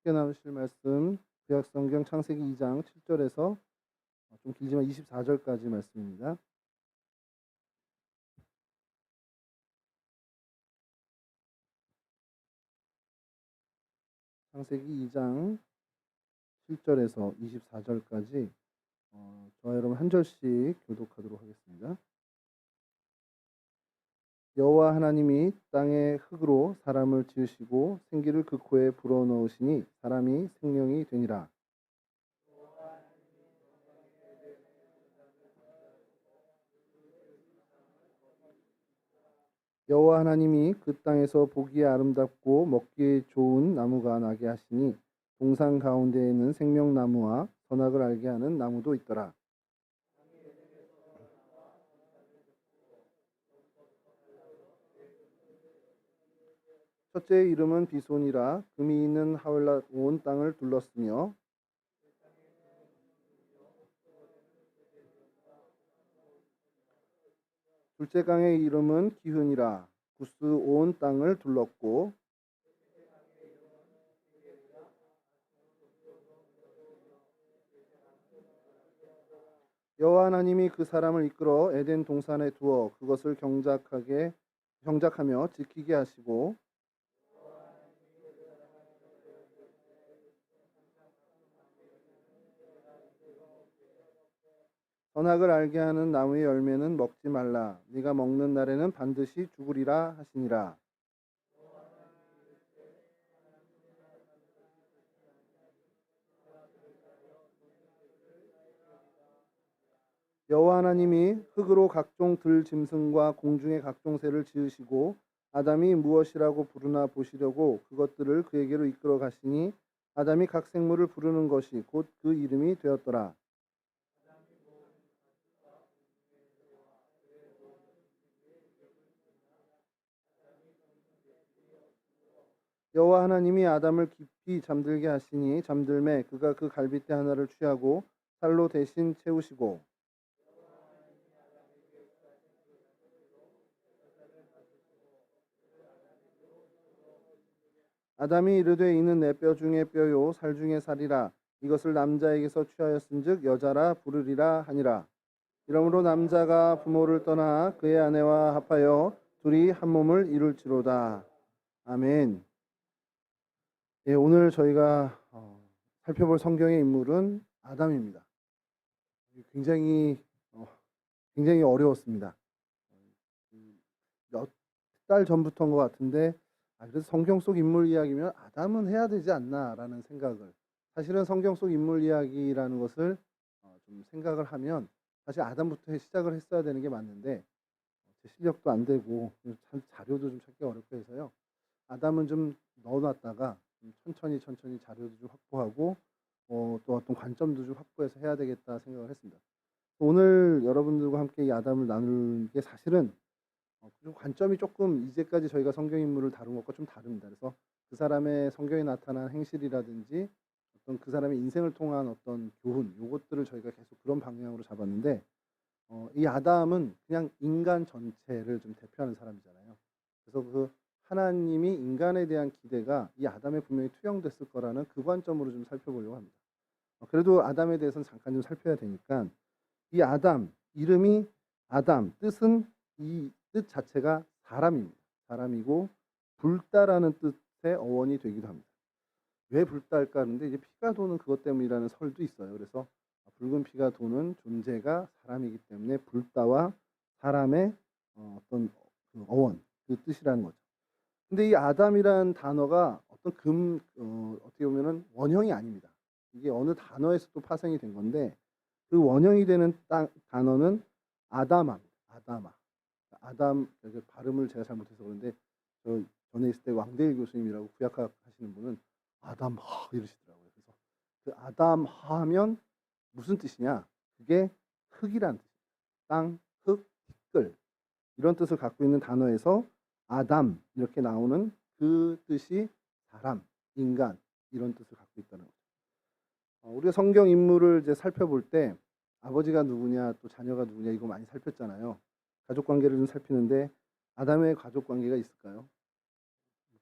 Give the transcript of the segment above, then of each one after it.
함께 나누실 말씀 구약성경 창세기 2장 7절에서 좀 길지만 24절까지 말씀입니다. 창세기 2장 7절에서 24절까지 저와 여러분 한 절씩 교독하도록 하겠습니다. 여호와 하나님이 땅의 흙으로 사람을 지으시고 생기를 그 코에 불어넣으시니 사람이 생명이 되니라. 여호와 하나님이 그 땅에서 보기에 아름답고 먹기에 좋은 나무가 나게 하시니 동산 가운데에는 생명나무와 선악을 알게 하는 나무도 있더라. 첫째의 이름은 비손이라 금이 있는 하울랏 온 땅을 둘렀으며 둘째 강의 이름은 기흔이라 구스 온 땅을 둘렀고 여호와 하나님이 그 사람을 이끌어 에덴 동산에 두어 그것을 경작하며 지키게 하시고 선악을 알게 하는 나무의 열매는 먹지 말라. 네가 먹는 날에는 반드시 죽으리라 하시니라. 여호와 하나님이 흙으로 각종 들 짐승과 공중의 각종 새를 지으시고 아담이 무엇이라고 부르나 보시려고 그것들을 그에게로 이끌어 가시니 아담이 각 생물을 부르는 것이 곧 그 이름이 되었더라. 여호와 하나님이 아담을 깊이 잠들게 하시니 잠들매 그가 그 갈빗대 하나를 취하고 살로 대신 채우시고 아담이 이르되 이는 내 뼈 중에 뼈요 살 중에 살이라 이것을 남자에게서 취하였은즉 여자라 부르리라 하니라. 이러므로 남자가 부모를 떠나 그의 아내와 합하여 둘이 한 몸을 이룰지로다. 아멘. 예, 오늘 저희가 살펴볼 성경의 인물은 아담입니다. 굉장히 굉장히 어려웠습니다. 몇 달 전부터인 것 같은데 그래서 성경 속 인물 이야기면 아담은 해야 되지 않나라는 생각을 사실은 성경 속 인물 이야기라는 것을 좀 생각을 하면 사실 아담부터 시작을 했어야 되는 게 맞는데 제 실력도 안 되고 자료도 좀 찾기 어렵고 해서요. 아담은 좀 넣어놨다가 천천히 자료도 좀 확보하고 또 어떤 관점도 좀 확보해서 해야 되겠다 생각을 했습니다. 오늘 여러분들과 함께 이 아담을 나눌 게 사실은 좀 관점이 조금 이제까지 저희가 성경 인물을 다룬 것과 좀 다릅니다. 그래서 그 사람의 성경에 나타난 행실이라든지 어떤 그 사람의 인생을 통한 어떤 교훈, 요것들을 저희가 계속 그런 방향으로 잡았는데 이 아담은 그냥 인간 전체를 좀 대표하는 사람이잖아요. 그래서 그 하나님이 인간에 대한 기대가 이 아담에 분명히 투영됐을 거라는 그 관점으로 좀 살펴보려고 합니다. 그래도 아담에 대해서는 잠깐 좀 살펴야 되니까 이 아담, 이름이 아담, 뜻은 이 뜻 자체가 사람입니다. 사람이고 붉다라는 뜻의 어원이 되기도 합니다. 왜 붉다할까 하는데 이제 피가 도는 그것 때문이라는 설도 있어요. 그래서 붉은 피가 도는 존재가 사람이기 때문에 붉다와 사람의 어떤 그 어원, 그 뜻이라는 거죠. 근데 이 아담이라는 단어가 어떤 어떻게 보면은 원형이 아닙니다. 이게 어느 단어에서 또 파생이 된 건데 그 원형이 되는 단어는 아다마입니다. 아다마. 아담, 발음을 제가 잘못해서 그런데 저 전에 있을 때 왕대일 교수님이라고 구약학 하시는 분은 아담하 이러시더라고요. 그래서 그 아담하 하면 무슨 뜻이냐? 그게 흙이란 뜻입니다. 땅, 흙, 티끌 이런 뜻을 갖고 있는 단어에서 아담 이렇게 나오는 그 뜻이 사람, 인간 이런 뜻을 갖고 있다는 거죠. 우리가 성경 인물을 이제 살펴볼 때 아버지가 누구냐 또 자녀가 누구냐 이거 많이 살폈잖아요. 가족 관계를 좀 살피는데 아담의 가족 관계가 있을까요?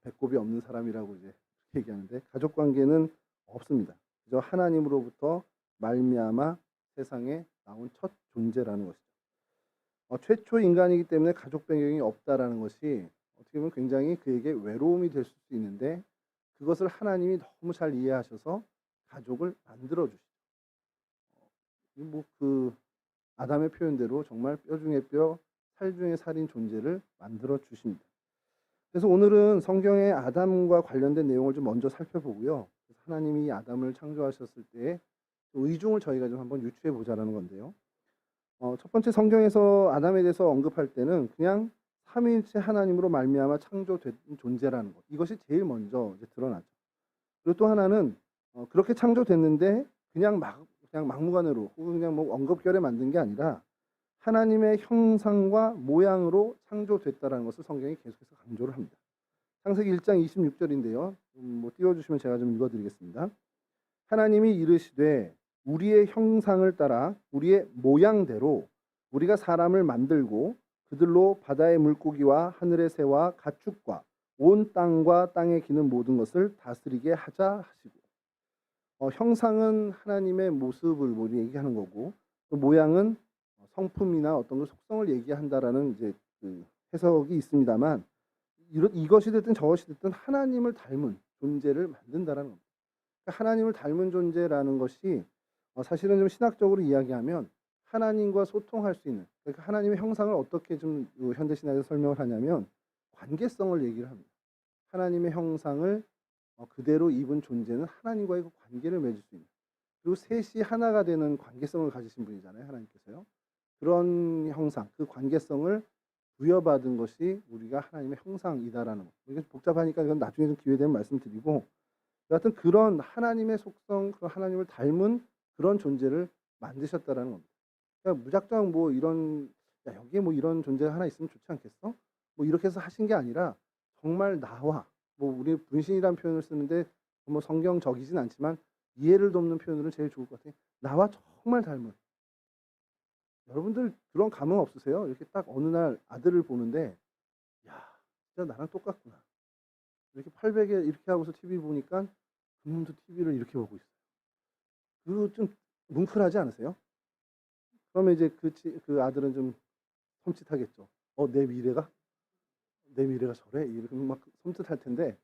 배꼽이 없는 사람이라고 이제 이렇게 얘기하는데 가족 관계는 없습니다. 그저 하나님으로부터 말미암아 세상에 나온 첫 존재라는 것이죠. 최초 인간이기 때문에 가족 배경이 없다라는 것이 어떻게 보면 굉장히 그에게 외로움이 될 수도 있는데 그것을 하나님이 너무 잘 이해하셔서 가족을 만들어 주시죠. 뭐그 아담의 표현대로 정말 뼈 중에 뼈, 살 중에 살인 존재를 만들어 주십니다. 그래서 오늘은 성경의 아담과 관련된 내용을 좀 먼저 살펴보고요. 하나님이 아담을 창조하셨을 때의 의중을 저희가 좀 한번 유추해 보자라는 건데요. 첫 번째 성경에서 아담에 대해서 언급할 때는 그냥 삼위일체 하나님으로 말미암아 창조된 존재라는 것. 이것이 제일 먼저 이제 드러나죠. 그리고 또 하나는 그렇게 창조됐는데 그냥 막무가내로 혹은 그냥 뭐 엉겁결에 만든 게 아니라 하나님의 형상과 모양으로 창조됐다라는 것을 성경이 계속해서 강조를 합니다. 창세기 1장 26절인데요. 뭐 띄워주시면 제가 좀 읽어드리겠습니다. 하나님이 이르시되 우리의 형상을 따라 우리의 모양대로 우리가 사람을 만들고 그들로 바다의 물고기와 하늘의 새와 가축과 온 땅과 땅에 기는 모든 것을 다스리게 하자 하시고, 형상은 하나님의 모습을 모두 얘기하는 거고, 또 모양은 성품이나 어떤 그 속성을 얘기한다라는 이제 그 해석이 있습니다만, 이것이 됐든 저것이 됐든 하나님을 닮은 존재를 만든다라는 겁니다. 그러니까 하나님을 닮은 존재라는 것이 사실은 좀 신학적으로 이야기하면 하나님과 소통할 수 있는, 그러니까 하나님의 형상을 어떻게 좀 현대 신학에서 설명을 하냐면 관계성을 얘기를 합니다. 하나님의 형상을 그대로 입은 존재는 하나님과의 그 관계를 맺을 수 있는, 그리고 셋이 하나가 되는 관계성을 가지신 분이잖아요, 하나님께서요. 그런 형상, 그 관계성을 부여받은 것이 우리가 하나님의 형상이다라는 것. 이게 복잡하니까 이건 나중에 좀 기회 되면 말씀드리고, 여하튼 그런 하나님의 속성, 그 하나님을 닮은 그런 존재를 만드셨다라는 겁니다. 그러니까 무작정 뭐 이런, 야, 여기에 뭐 이런 존재가 하나 있으면 좋지 않겠어? 뭐 이렇게 해서 하신 게 아니라 정말 나와, 뭐 우리 분신이라는 표현을 쓰는데 뭐 성경적이진 않지만 이해를 돕는 표현으로 제일 좋을 것 같아요. 나와 정말 닮은. 여러분들 그런 감흥 없으세요? 이렇게 딱 어느 날 아들을 보는데, 야, 진짜 나랑 똑같구나. 이렇게 800에 이렇게 하고서 TV 보니까 그놈도 TV를 이렇게 보고 있어요. 그거 좀 뭉클하지 않으세요? 그러면 이제 그 아들은 좀 섬찟하겠죠. 내 미래가? 내 미래가 저래? 이렇게 막 섬찟할 텐데,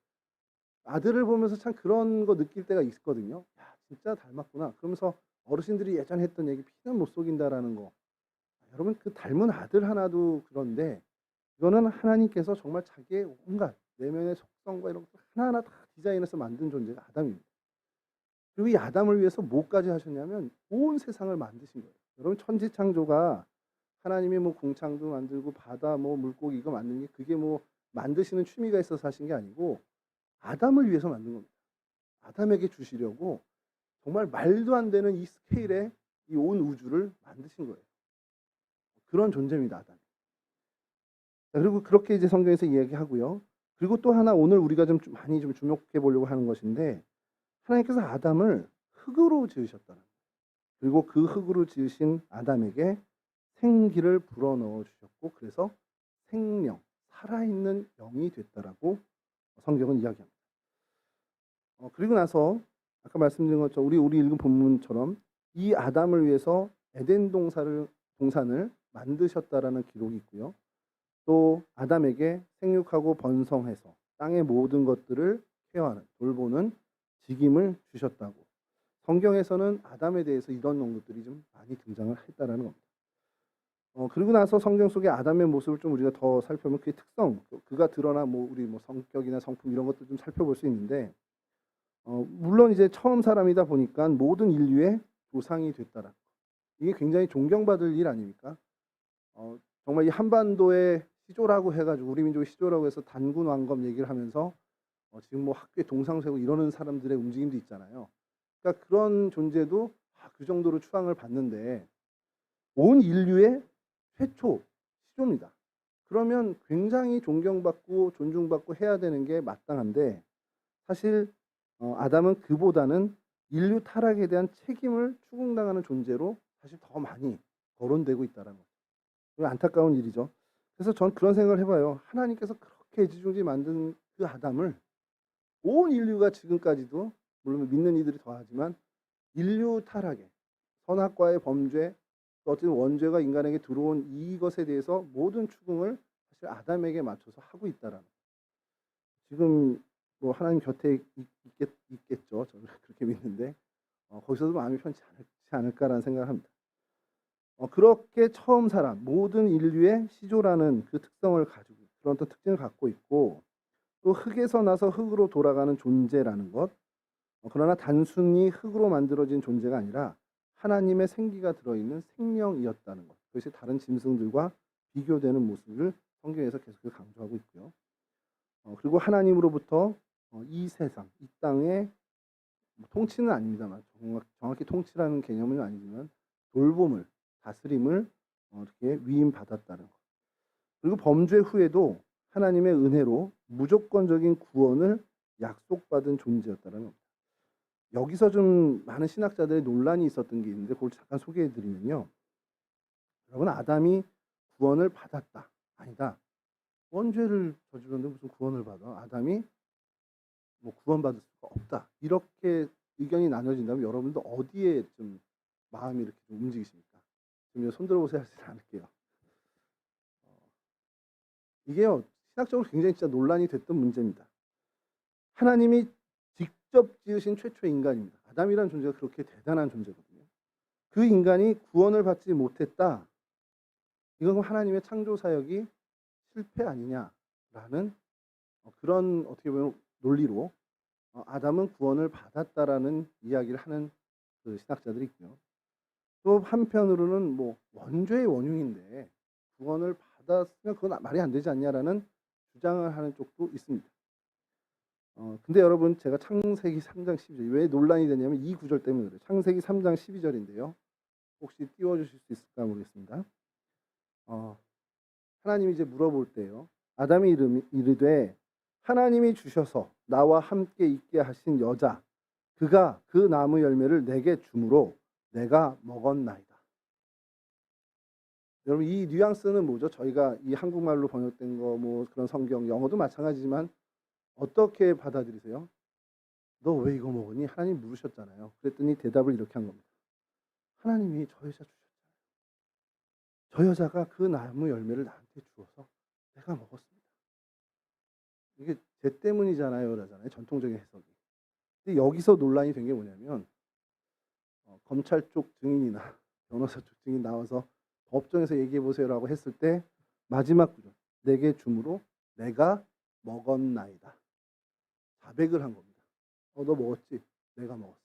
아들을 보면서 참 그런 거 느낄 때가 있거든요. 야, 진짜 닮았구나. 그러면서 어르신들이 예전에 했던 얘기 피는 못 속인다라는 거. 여러분, 그 닮은 아들 하나도 그런데 이거는 하나님께서 정말 자기의 온갖 내면의 속성과 이런 것들 하나하나 다 디자인해서 만든 존재가 아담입니다. 그리고 이 아담을 위해서 뭐까지 하셨냐면 온 세상을 만드신 거예요. 여러분, 천지창조가 하나님이 뭐 궁창도 만들고 바다 뭐 물고기 이거 만드는 게 그게 뭐 만드시는 취미가 있어서 하신 게 아니고 아담을 위해서 만든 겁니다. 아담에게 주시려고 정말 말도 안 되는 이 스케일의 이 온 우주를 만드신 거예요. 그런 존재입니다, 아담. 그리고 그렇게 이제 성경에서 이야기하고요. 그리고 또 하나 오늘 우리가 좀 많이 좀 주목해 보려고 하는 것인데, 하나님께서 아담을 흙으로 지으셨다는 거예요. 그리고 그 흙으로 지으신 아담에게 생기를 불어넣어 주셨고, 그래서 생명, 살아있는 영이 됐다라고 성경은 이야기합니다. 그리고 나서 아까 말씀드린 것처럼 우리 읽은 본문처럼 이 아담을 위해서 에덴 동산을 만드셨다라는 기록이 있고요. 또 아담에게 생육하고 번성해서 땅의 모든 것들을 케어하는, 돌보는 직임을 주셨다고. 성경에서는 아담에 대해서 이런 언급들이 좀 많이 등장을 했다라는 겁니다. 그리고 나서 성경 속의 아담의 모습을 좀 우리가 더 살펴보면 그의 특성, 그가 드러난 뭐 우리 뭐 성격이나 성품 이런 것도 좀 살펴볼 수 있는데, 물론 이제 처음 사람이다 보니까 모든 인류의 조상이 됐다라. 이게 굉장히 존경받을 일 아닙니까? 정말 이 한반도의 시조라고 해가지고 우리 민족의 시조라고 해서 단군 왕검 얘기를 하면서 지금 뭐 학교에 동상 세우고 이러는 사람들의 움직임도 있잖아요. 그러니까 그런 존재도 그 정도로 추앙을 받는데 온 인류의 최초 시조입니다. 그러면 굉장히 존경받고 존중받고 해야 되는 게 마땅한데, 사실 아담은 그보다는 인류 타락에 대한 책임을 추궁당하는 존재로 사실 더 많이 거론되고 있다는 거죠. 안타까운 일이죠. 그래서 전 그런 생각을 해봐요. 하나님께서 그렇게 애지중지 만든 그 아담을 온 인류가 지금까지도 물론 믿는 이들이 더하지만 인류 타락에 선악과의 범죄 또 어쨌든 원죄가 인간에게 들어온 이것에 대해서 모든 추궁을 사실 아담에게 맞춰서 하고 있다라는 지금 뭐 하나님 곁에 있겠죠. 저는 그렇게 믿는데 거기서도 마음이 편치 않을까라는 생각을 합니다. 그렇게 처음 살아 모든 인류의 시조라는 그 특성을 가지고 그런 또 특징을 갖고 있고 또 흙에서 나서 흙으로 돌아가는 존재라는 것. 그러나 단순히 흙으로 만들어진 존재가 아니라 하나님의 생기가 들어있는 생명이었다는 것. 그것이 다른 짐승들과 비교되는 모습을 성경에서 계속 강조하고 있고요. 그리고 하나님으로부터 이 세상, 이 땅의 통치는 아닙니다만 정확히 통치라는 개념은 아니지만 돌봄을, 다스림을 이렇게 위임받았다는 것. 그리고 범죄 후에도 하나님의 은혜로 무조건적인 구원을 약속받은 존재였다는 겁니다. 여기서 좀 많은 신학자들의 논란이 있었던 게 있는데 그걸 잠깐 소개해 드리면요. 여러분 아담이 구원을 받았다. 아니다. 원죄를 저질렀는데 무슨 구원을 받아. 아담이 뭐 구원받을 수가 없다. 이렇게 의견이 나눠진다면 여러분도 어디에 좀 마음이 이렇게 좀 움직이십니까? 좀 손 들어보세요 하지 않을게요. 이게요. 신학적으로 굉장히 진짜 논란이 됐던 문제입니다. 하나님이 직접 지으신 최초의 인간입니다. 아담이라는 존재가 그렇게 대단한 존재거든요. 그 인간이 구원을 받지 못했다. 이건 하나님의 창조 사역이 실패 아니냐라는 그런 어떻게 보면 논리로 아담은 구원을 받았다라는 이야기를 하는 그 신학자들이 있고요. 또 한편으로는 뭐 원죄의 원흉인데 구원을 받았으면 그건 말이 안 되지 않냐라는 주장을 하는 쪽도 있습니다. 근데 여러분 제가 창세기 3장 12절 왜 논란이 되냐면 이 구절 때문에 그래요. 창세기 3장 12절인데요. 혹시 띄워주실 수 있을까 모르겠습니다. 하나님이 이제 물어볼 때요. 아담이 이르되 하나님이 주셔서 나와 함께 있게 하신 여자 그가 그 나무 열매를 내게 주므로 내가 먹었나이다. 여러분 이 뉘앙스는 뭐죠? 저희가 이 한국말로 번역된 거 뭐 그런 성경 영어도 마찬가지지만 어떻게 받아들이세요? 너 왜 이거 먹으니? 하나님 물으셨잖아요. 그랬더니 대답을 이렇게 한 겁니다. 하나님이 저 여자 주셨잖아요. 저 여자가 그 나무 열매를 나한테 주어서 내가 먹었습니다. 이게 쟤 때문이잖아요. 그러잖아요. 전통적인 해석이. 근데 여기서 논란이 된 게 뭐냐면 검찰 쪽 증인이나 변호사 쪽 증인 나와서 법정에서 얘기해 보세요라고 했을 때 마지막 구절 내게 주므로 내가 먹었나이다. 자백을 한 겁니다. 너 먹었지? 내가 먹었어.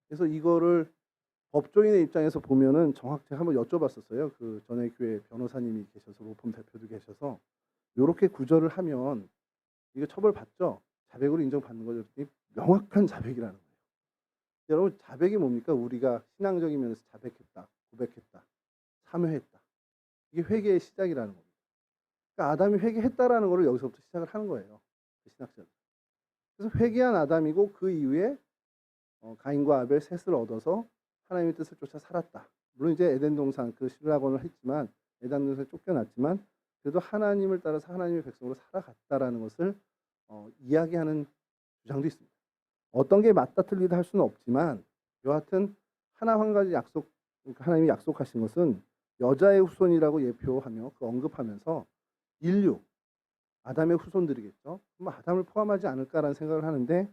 그래서 이거를 법조인의 입장에서 보면은 정확히 한번 여쭤봤었어요. 그 전에 교회 변호사님이 계셔서 로펌 대표도 계셔서 이렇게 구절을 하면 이거 처벌받죠? 자백으로 인정받는 거죠. 명확한 자백이라는 거예요. 여러분 자백이 뭡니까? 우리가 신앙적인 면에서 자백했다, 고백했다, 참여했다. 이게 회개의 시작이라는 겁니다. 그러니까 아담이 회개했다라는 거를 여기서부터 시작을 하는 거예요. 그 신학자들. 그래서 회개한 아담이고 그 이후에 가인과 아벨 셋을 얻어서 하나님의 뜻을 쫓아 살았다. 물론 이제 에덴 동산 그 신락원을 했지만 에덴 동산에 쫓겨났지만 그래도 하나님을 따라서 하나님의 백성으로 살아갔다라는 것을 이야기하는 주장도 있습니다. 어떤 게 맞다 틀리다 할 수는 없지만 여하튼 하나 한 가지 약속 하나님이 약속하신 것은 여자의 후손이라고 예표하며 그 언급하면서 인류 아담의 후손들이겠죠. 그럼 아담을 포함하지 않을까라는 생각을 하는데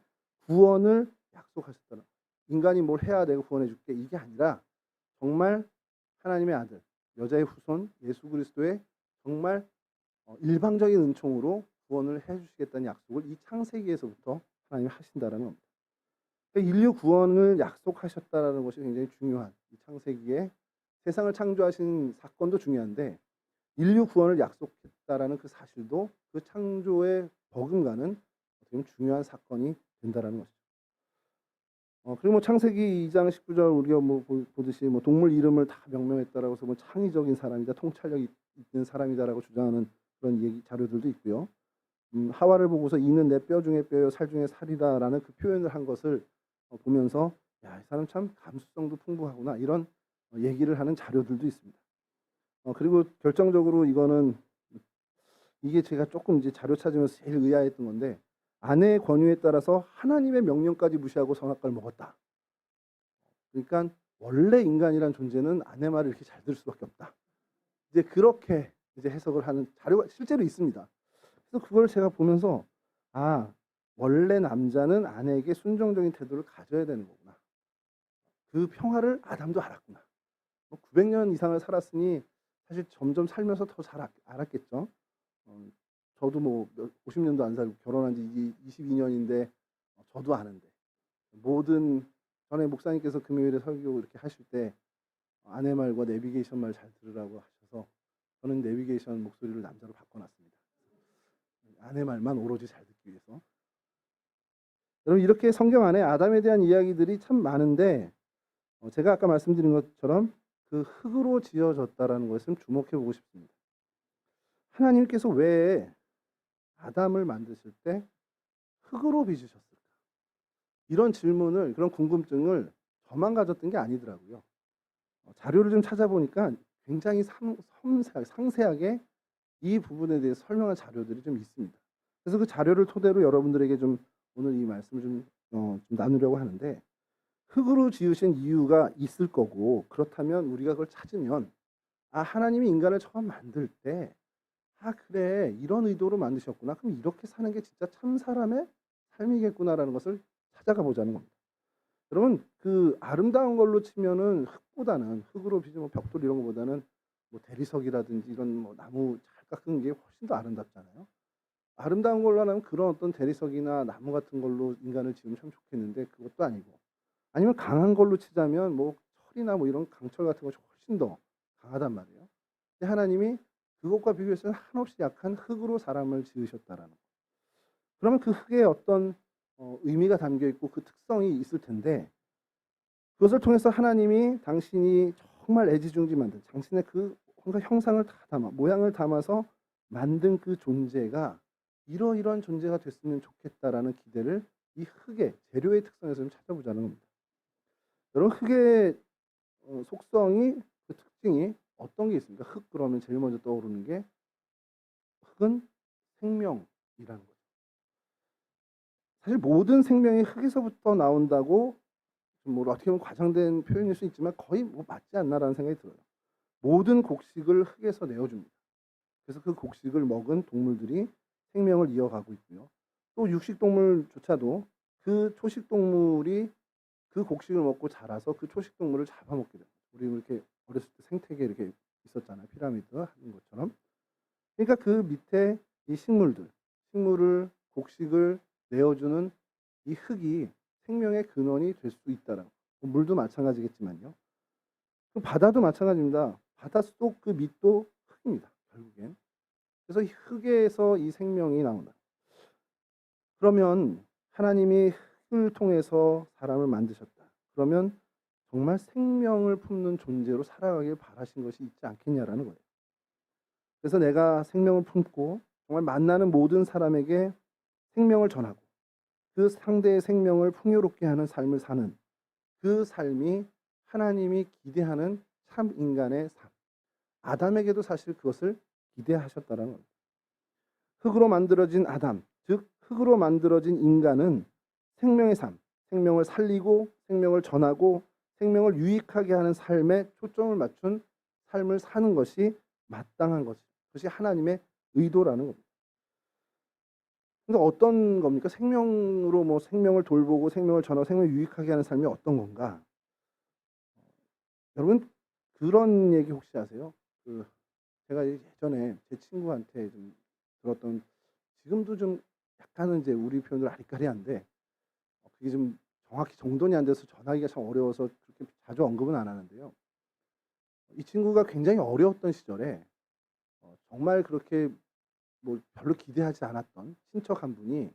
구원을 약속하셨다는 인간이 뭘 해야 내가 구원해 줄게 이게 아니라 정말 하나님의 아들 여자의 후손 예수 그리스도의 정말 일방적인 은총으로 구원을 해주시겠다는 약속을 이 창세기에서부터 하나님이 하신다라는 겁니다. 그러니까 인류 구원을 약속하셨다라는 것이 굉장히 중요한 이 창세기에 세상을 창조하신 사건도 중요한데 인류 구원을 약속했다라는 그 사실도 그 창조의 버금가는 어떻게 중요한 사건이 된다라는 것이죠. 그리고 뭐 창세기 2장 19절 우리가 뭐 보듯이 뭐 동물 이름을 다 명명했다라고 해서 뭐 창의적인 사람이다, 통찰력 있는 사람이다라고 주장하는 그런 얘기 자료들도 있고요. 하와를 보고서 이는 내 뼈 중에 뼈요 살 중에 살이다라는 그 표현을 한 것을 보면서 야, 이 사람 참 감수성도 풍부하구나 이런 얘기를 하는 자료들도 있습니다. 그리고 결정적으로 이거는 이게 제가 조금 이제 자료 찾으면서 제일 의아했던 건데 아내의 권유에 따라서 하나님의 명령까지 무시하고 선악과를 먹었다. 그러니까 원래 인간이란 존재는 아내 말을 이렇게 잘 들을 수밖에 없다. 이제 그렇게 이제 해석을 하는 자료가 실제로 있습니다. 그래서 그걸 제가 보면서 원래 남자는 아내에게 순종적인 태도를 가져야 되는 거구나. 그 평화를 아담도 알았구나. 900년 이상을 살았으니 사실 점점 살면서 더 잘 알았겠죠. 저도 뭐 50년도 안 살고 결혼한 지 22년인데 저도 아는데 모든 전에 목사님께서 금요일에 설교 이렇게 하실 때 아내 말과 내비게이션 말 잘 들으라고 하셔서 저는 내비게이션 목소리를 남자로 바꿔놨습니다. 아내 말만 오로지 잘 듣기 위해서. 여러분 이렇게 성경 안에 아담에 대한 이야기들이 참 많은데 제가 아까 말씀드린 것처럼 그 흙으로 지어졌다라는 것을 주목해 보고 싶습니다. 하나님께서 왜 아담을 만드실 때 흙으로 빚으셨을까? 이런 질문을 그런 궁금증을 저만 가졌던 게 아니더라고요. 자료를 좀 찾아보니까 굉장히 상세하게 이 부분에 대해서 설명한 자료들이 좀 있습니다. 그래서 그 자료를 토대로 여러분들에게 좀 오늘 이 말씀을 좀 나누려고 하는데 흙으로 지으신 이유가 있을 거고 그렇다면 우리가 그걸 찾으면 하나님이 인간을 처음 만들 때 그래 이런 의도로 만드셨구나. 그럼 이렇게 사는 게 진짜 참 사람의 삶이겠구나라는 것을 찾아가 보자는 겁니다. 여러분 그 아름다운 걸로 치면은 흙보다는 흙으로 빚은 벽돌 이런 것보다는 뭐 대리석이라든지 이런 뭐 나무 잘 깎은 게 훨씬 더 아름답잖아요. 아름다운 걸로 하면 그런 어떤 대리석이나 나무 같은 걸로 인간을 지으면 참 좋겠는데 그것도 아니고 아니면 강한 걸로 치자면 뭐 철이나 뭐 이런 강철 같은 것이 훨씬 더 강하단 말이에요. 근데 하나님이 그것과 비교해서는 한없이 약한 흙으로 사람을 지으셨다라는 거. 그러면 그 흙에 어떤 의미가 담겨 있고 그 특성이 있을 텐데 그것을 통해서 하나님이 당신이 정말 애지중지 만든 당신의 그 뭔가 형상을 다 담아 모양을 담아서 만든 그 존재가 이러이러한 존재가 됐으면 좋겠다라는 기대를 이 흙의 재료의 특성에서 좀 찾아보자는 겁니다. 여러분 흙의 속성이 그 특징이 어떤 게 있습니까? 흙 그러면 제일 먼저 떠오르는 게 흙은 생명이라는 거죠. 사실 모든 생명이 흙에서부터 나온다고 뭐 어떻게 보면 과장된 표현일 수 있지만 거의 뭐 맞지 않나라는 생각이 들어요. 모든 곡식을 흙에서 내어줍니다. 그래서 그 곡식을 먹은 동물들이 생명을 이어가고 있고요. 또 육식 동물조차도 그 초식 동물이 그 곡식을 먹고 자라서 그 초식 동물을 잡아먹게 됩니다. 우리 이렇게 어렸을 때 생태계 이렇게 있었잖아요. 피라미드 하는 것처럼. 그러니까 그 밑에 이 식물을 곡식을 내어주는 이 흙이 생명의 근원이 될 수 있다라고. 물도 마찬가지겠지만요. 그 바다도 마찬가지입니다. 바닷속 그 밑도 흙입니다. 결국엔. 그래서 이 흙에서 이 생명이 나온다. 그러면 하나님이 흙을 통해서 사람을 만드셨다. 그러면 정말 생명을 품는 존재로 살아가길 바라신 것이 있지 않겠냐라는 거예요. 그래서 내가 생명을 품고 정말 만나는 모든 사람에게 생명을 전하고 그 상대의 생명을 풍요롭게 하는 삶을 사는 그 삶이 하나님이 기대하는 참 인간의 삶. 아담에게도 사실 그것을 기대하셨다는 겁니다. 흙으로 만들어진 아담, 즉 흙으로 만들어진 인간은 생명의 삶, 생명을 살리고 생명을 전하고 생명을 유익하게 하는 삶에 초점을 맞춘 삶을 사는 것이 마땅한 것이. 그것이 하나님의 의도라는 겁니다. 그러니까 어떤 겁니까? 생명으로 뭐 생명을 돌보고 생명을 전하고 생명을 유익하게 하는 삶이 어떤 건가? 여러분 그런 얘기 혹시 아세요? 제가 예전에 제 친구한테 좀 들었던 지금도 좀 약간은 이제 우리 표현으로 아리까리한데 그게 좀 정확히 정돈이 안 돼서 전하기가 참 어려워서 그렇게 자주 언급은 안 하는데요. 이 친구가 굉장히 어려웠던 시절에 정말 그렇게 뭐 별로 기대하지 않았던 친척 한 분이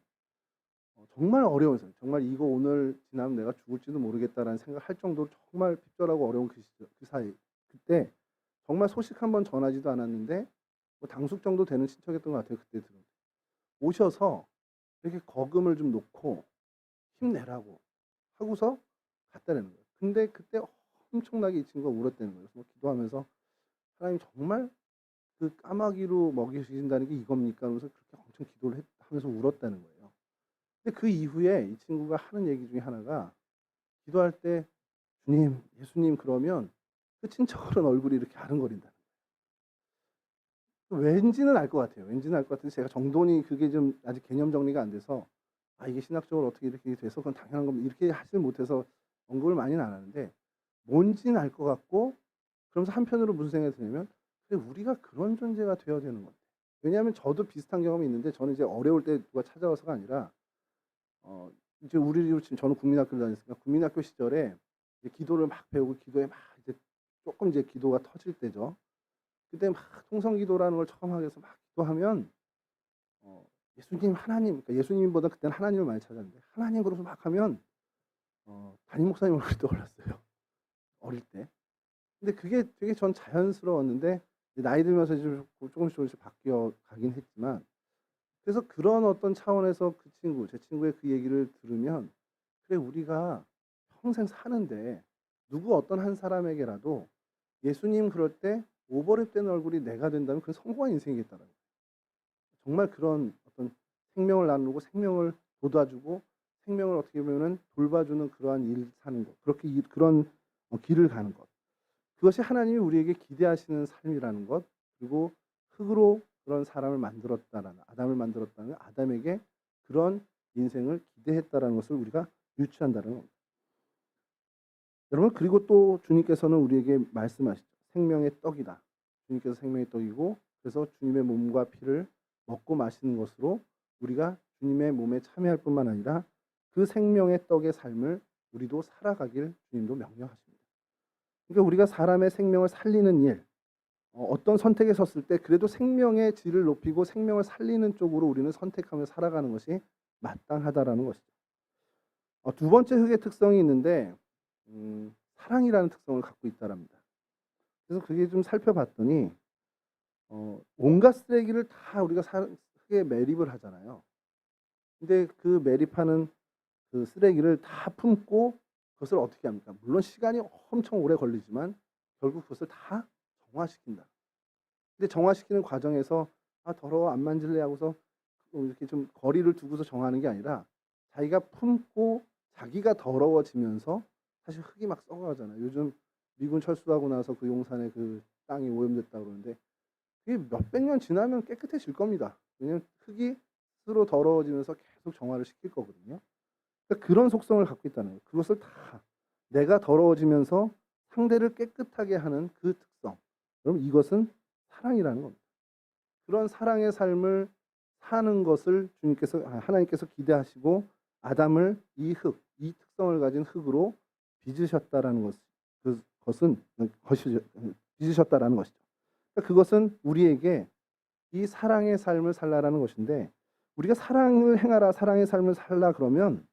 정말 어려워서 정말 이거 오늘 지나면 내가 죽을지도 모르겠다라는 생각할 정도로 정말 핍절하고 어려운 그 시절, 그 사이 그때 정말 소식 한번 전하지도 않았는데 뭐 당숙 정도 되는 친척이었던 것 같아요. 그때 들은 오셔서 이렇게 거금을 좀 놓고 힘내라고 하고서 갔다는 거예요. 근데 그때 엄청나게 이 친구가 울었다는 거예요. 그래서 기도하면서 하나님 정말 그 까마귀로 먹이신다는 게 이겁니까? 하면서 그렇게 엄청 기도를 하면서 울었다는 거예요. 근데 그 이후에 이 친구가 하는 얘기 중에 하나가 기도할 때 "주님, 예수님." 그러면 끝인 척으로는 얼굴이 이렇게 아른거린다. 왠지는 알 것 같아요. 왠지는 알 것 같은데 제가 정돈이 그게 좀 아직 개념 정리가 안 돼서 '아 이게 신학적으로 어떻게 이렇게 돼서 그건 당연한 겁니다.' 이렇게 하질 못해서 언급을 많이는 안 하는데 뭔지는 알 것 같고 그러면서 한편으로 무슨 생각이 드냐면 '그래 우리가 그런 존재가 되어야 되는 건데.' 왜냐하면 저도 비슷한 경험이 있는데 저는 이제 어려울 때 누가 찾아와서가 아니라 어 이제 우리 지금 저는 국민학교를 다녔으니까 국민학교 시절에 이제 기도를 막 배우고 기도에 막 이제 쪼끔 이제 기도가 터질 때죠. 그때 막 통성기도라는 걸 처음 하게 돼서 막 기도하면 어 예수님, 하나님 그러니까 예수님보다 그때는 하나님을 많이 찾았는데 하나님 그러면서 막 하면 담임 목사님 얼굴이 떠올랐어요, 어릴 때. 근데 그게 되게 전 자연스러웠는데 이제 나이 들면서 이제 조금씩 바뀌어 가긴 했지만 그래서 그런 어떤 차원에서 그 친구 제 친구의 그 얘기를 들으면 '그래 우리가 평생 사는데 누구 어떤 한 사람에게라도 예수님 그럴 때 오버랩된 얼굴이 내가 된다면 그건 성공한 인생이겠다.'라는 거예요. 정말 그런 어떤 생명을 나누고 생명을 돋아주고 생명을 어떻게 보면은 돌봐주는 그러한 일 사는 것. 그렇게 그런 길을 가는 것. 그것이 하나님이 우리에게 기대하시는 삶이라는 것. 그리고 흙으로 그런 사람을 만들었다라는 아담을 만들었다는 아담에게 그런 인생을 기대했다라는 것을 우리가 유추한다는 겁니다. 여러분 그리고 또 주님께서는 우리에게 말씀하시죠. 생명의 떡이다. 주님께서 생명의 떡이고 그래서 주님의 몸과 피를 먹고 마시는 것으로 우리가 주님의 몸에 참여할 뿐만 아니라 그 생명의 떡의 삶을 우리도 살아가길 주님도 명령하십니다. 그러니까 우리가 사람의 생명을 살리는 일, 어떤 선택에 섰을 때 그래도 생명의 질을 높이고 생명을 살리는 쪽으로 우리는 선택하며 살아가는 것이 마땅하다라는 것이죠. 두 번째 흙의 특성이 있는데 사랑이라는 특성을 갖고 있다랍니다. 그래서 그게 좀 살펴봤더니 온갖 쓰레기를 다 우리가 흙에 매립을 하잖아요. 근데 그 매립하는 그 쓰레기를 다 품고 그것을 어떻게 합니까? 물론 시간이 엄청 오래 걸리지만 결국 그것을 다 정화시킨다. 근데 정화시키는 과정에서 '아 더러워 안 만질래.' 하고서 이렇게 좀 거리를 두고서 정하는 게 아니라 자기가 품고 자기가 더러워지면서 사실 흙이 막 썩어가잖아요. 요즘 미군 철수하고 나서 그 용산에 그 땅이 오염됐다고 그러는데 그게 몇백 년 지나면 깨끗해질 겁니다. 왜냐하면 흙이 스스로 더러워지면서 계속 정화를 시킬 거거든요. 그러니까 그런 속성을 갖고 있다는 거예요. 그것을 다 내가 더러워지면서 상대를 깨끗하게 하는 그 특성. 그럼 이것은 사랑이라는 겁니다. 그런 사랑의 삶을 사는 것을 하나님께서 기대하시고 아담을 이 흙, 이 특성을 가진 흙으로 빚으셨다라는 것은 빚으셨다라는 것이죠. 그러니까 그것은 우리에게 이 사랑의 삶을 살라라는 것인데 우리가 사랑을 행하라, 사랑의 삶을 살라 그러면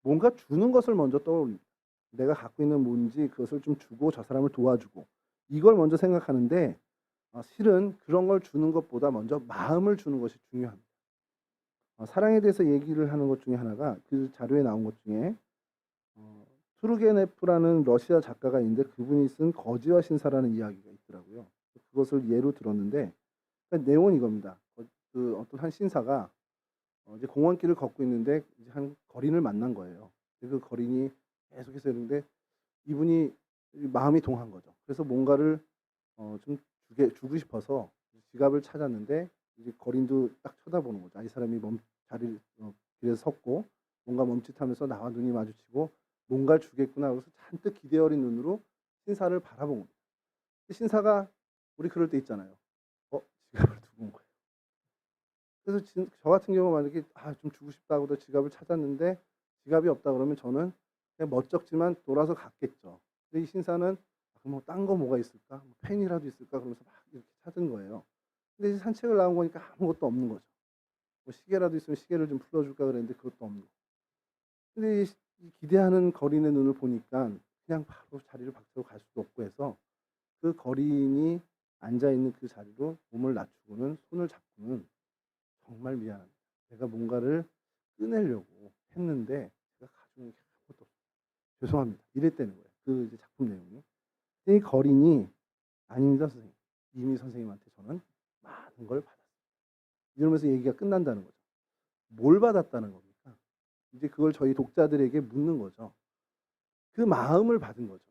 뭔가 주는 것을 먼저 떠올립니다. 내가 갖고 있는 뭔지 그것을 좀 주고 저 사람을 도와주고 이걸 먼저 생각하는데 실은 그런 걸 주는 것보다 먼저 마음을 주는 것이 중요합니다. 사랑에 대해서 얘기를 하는 것 중에 하나가 그 자료에 나온 것 중에 투르게네프라는 러시아 작가가 있는데 그분이 쓴 거지와 신사라는 이야기가 있더라고요. 그것을 예로 들었는데 그러니까 내용은 이겁니다. 그 어떤 한 신사가 이제 공원길을 걷고 있는데 이제 한 거린을 만난 거예요. 그 거린이 계속해서 이러는데 이분이 마음이 동한 거죠. 그래서 뭔가를 좀 주고 싶어서 지갑을 찾았는데 이제 거린도 딱 쳐다보는 거죠. 이 사람이 자리를 길에서 섰고 뭔가 멈칫하면서 나와 눈이 마주치고 뭔가를 주겠구나 그래서 잔뜩 기대 어린 눈으로 신사를 바라본 겁니다. 신사가 우리 그럴 때 있잖아요. 지갑을 두고 온 거예요. 그래서 저 같은 경우 만약에 좀 주고 싶다고도 지갑을 찾았는데 지갑이 없다 그러면 저는 그냥 멋쩍지만 돌아서 갔겠죠. 근데 이 신사는 뭐 딴 거 뭐가 있을까? 뭐 펜이라도 있을까? 그러면서 막 이렇게 찾은 거예요. 근데 이제 산책을 나온 거니까 아무것도 없는 거죠. 뭐 시계라도 있으면 시계를 좀 풀어줄까 그랬는데 그것도 없는 거. 근데 이 기대하는 거린의 눈을 보니까 그냥 바로 자리를 박차고 갈 수도 없고 해서 그 거린이 앉아 있는 그 자리로 몸을 낮추고는 손을 잡고는 정말 미안합니다. 내가 뭔가를 꺼내려고 했는데 제가 가지고 있는 게 아무것도 없어요. 죄송합니다. 이랬다는 거예요. 그 이제 작품 내용이. 이 거린이 아닙니다, 선생님. 이미 선생님한테 저는 많은 걸 받았어요. 이러면서 얘기가 끝난다는 거죠. 뭘 받았다는 겁니까? 이제 그걸 저희 독자들에게 묻는 거죠. 그 마음을 받은 거죠.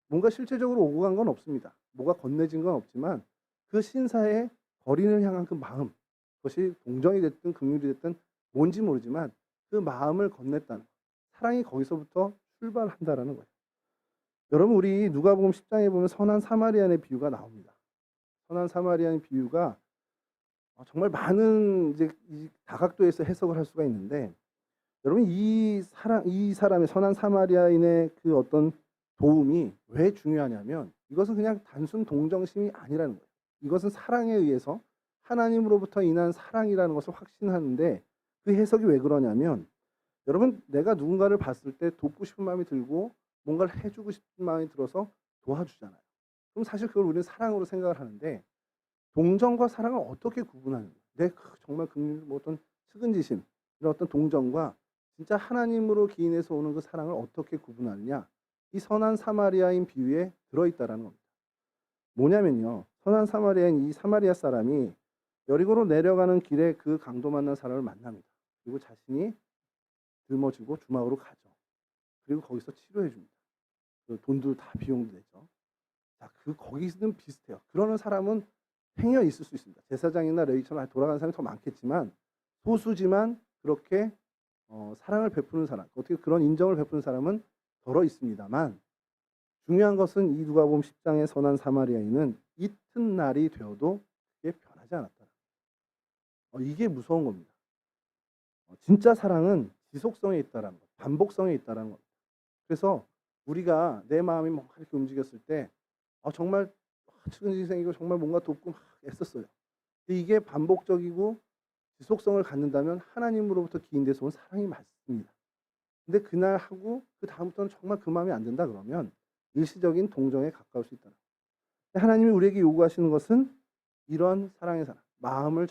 뭔가 실제적으로 오고 간 건 없습니다. 뭐가 건네진 건 없지만 그 신사의 거린을 향한 그 마음, 그것이 동정이 됐든 긍휼이 됐든 뭔지 모르지만 그 마음을 건넸다는 거. 사랑이 거기서부터 출발한다라는 거예요. 여러분, 우리 누가복음 10장에 보면 선한 사마리아인의 비유가 나옵니다. 선한 사마리아인 비유가 정말 많은 이제 이 다각도에서 해석을 할 수가 있는데, 여러분, 이 사람의 선한 사마리아인의 그 어떤 도움이 왜 중요하냐면 이것은 그냥 단순 동정심이 아니라는 거예요. 이것은 사랑에 의해서 하나님으로부터 인한 사랑이라는 것을 확신하는데, 그 해석이 왜 그러냐면, 여러분, 내가 누군가를 봤을 때 돕고 싶은 마음이 들고 뭔가를 해주고 싶은 마음이 들어서 도와주잖아요. 그럼 사실 그걸 우리는 사랑으로 생각을 하는데, 동정과 사랑을 어떻게 구분하는 거예요? 정말 뭐 어떤 측은지심, 이런 어떤 동정과 진짜 하나님으로 기인해서 오는 그 사랑을 어떻게 구분하느냐? 이 선한 사마리아인 비유에 들어있다라는 겁니다. 뭐냐면요, 선한 사마리아인 이 사마리아 사람이 여리고로 내려가는 길에 그 강도 만난 사람을 만납니다. 그리고 자신이 짊어지고 주막으로 가죠. 그리고 거기서 치료해 줍니다. 그 돈도 다 비용도 되죠. 자, 거기는 비슷해요. 그러는 사람은 행여 있을 수 있습니다. 제사장이나 레위처럼 돌아가는 사람이 더 많겠지만, 소수지만 그렇게 사랑을 베푸는 사람, 어떻게 그런 인정을 베푸는 사람은 덜어 있습니다만, 중요한 것은 이 누가복음 10장의 선한 사마리아인은 이튿날이 되어도 그게 변하지 않았다. 이게 무서운 겁니다. 진짜 사랑은 지속성에 있다라는 것, 반복성에 있다라는 것. 그래서 우리가 내 마음이 막 이렇게 움직였을 때 정말 측은지 생기고 정말 뭔가 돕고 막 애썼어요. 이게 반복적이고 지속성을 갖는다면 하나님으로부터 기인돼서 온 사랑이 맞습니다. 근데 그날 하고 그 다음부터는 정말 그 마음이 안 든다 그러면 일시적인 동정에 가까울 수 있다. 하나님이 우리에게 요구하시는 것은 이런 사랑의 사랑, 마음을